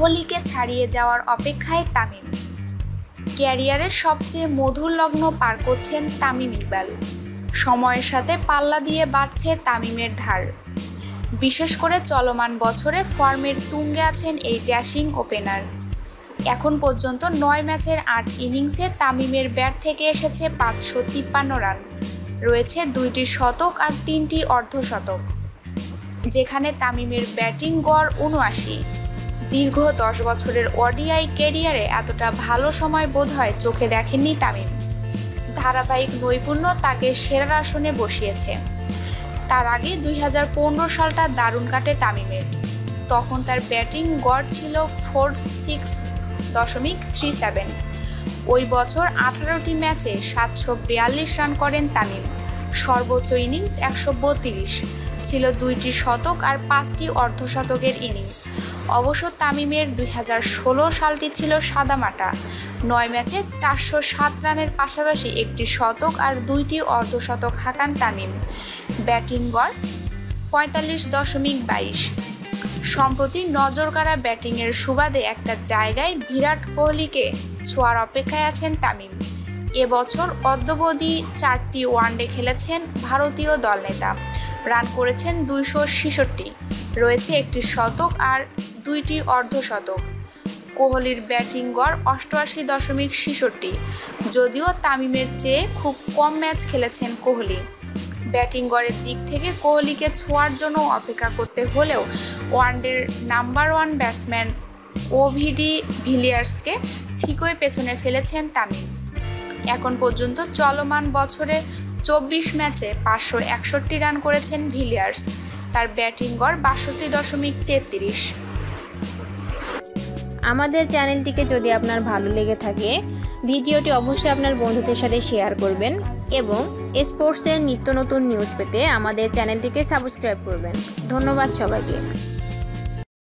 কোহলিকে ছাড়িয়ে যাওয়ার অপেক্ষায় তামিম। ক্যারিয়ারের সবচেয়ে মধুর লগ্ন পার করছেন তামিম ইকবাল। সময়ের সাথে পাল্লা দিয়ে বাড়ছে তামিমের ধার। বিশেষ করে চলমান বছরে ফর্মের তুঙ্গে আছেন এই ড্যাশিং ওপেনার। এখন পর্যন্ত ৯ ম্যাচের ৮ ইনিংসে তামিমের ব্যাট থেকে এসেছে ৫৫৩ রান, রয়েছে ২টি শতক আর ৩টি অর্ধশতক, যেখানে তামিমের ব্যাটিং গড় ৭৯। দীর্ঘ ১০ বছরের ওডিআই ক্যারিয়ারে এতটা ভালো সময় বোধহয় চোখে দেখেননি তামিম। ধারাবাহিক নৈপুণ্য তাকে সেরার আসনে বসিয়েছে। তার আগে ২০১৫ সালটা দারুণ কাটে তামিমের। তখন তার ব্যাটিং গড় ছিল 46.37। ওই বছর ১৮টি ম্যাচে ৭৪২ রান করেন তামিম। সর্বোচ্চ ইনিংস ১৩২, ছিল ২টি শতক আর ৫টি অর্ধশতকের ইনিংস। অবশ্য তামিমের ২০১৬ সালটি ছিল সাদামাটা। ৯ ম্যাচে ৪০৭ রানের পাশাপাশি একটি শতক আর ২টি অর্ধশতক হাঁকান তামিম। ব্যাটিং গড় ৪৫.২২। সম্প্রতি নজরকাড়া ব্যাটিংয়ের সুবাদে একটা জায়গায় বিরাট কোহলিকে ছোঁয়ার অপেক্ষায় আছেন তামিম। এবছর অদ্যাবধি ৪টি ওয়ানডে খেলেছেন ভারতীয় দলনেতা। রান করেছেন ২৬৬, রয়েছে একটি শতক আর ২টি অর্ধশতক। কোহলির ব্যাটিং গড় ৮৮.৬৬। যদিও তামিমের চেয়ে খুব কম ম্যাচ খেলেছেন কোহলি। ব্যাটিং গড়ের দিক থেকে কোহলিকে ছোঁয়ার জন্য অপেক্ষা করতে হলেও ওয়ানডের নাম্বার ১ ব্যাটসম্যান ওভিডি ভিলিয়ার্সকে ঠিকই পেছনে ফেলেছেন তামিম। এখন পর্যন্ত চলমান বছরে ২৪ ম্যাচে ৫৬১ রান করেছেন ভিলিয়ার্স। তার ব্যাটিং গড় ৬২.৩৩। আমাদের চ্যানেলটিকে যদি আপনার ভালো লেগে থাকে, ভিডিওটি অবশ্যই আপনার বন্ধুদের সাথে শেয়ার করবেন এবং স্পোর্টসের নিত্য নতুন নিউজ পেতে আমাদের চ্যানেলটিকে সাবস্ক্রাইব করবেন। ধন্যবাদ সবাইকে।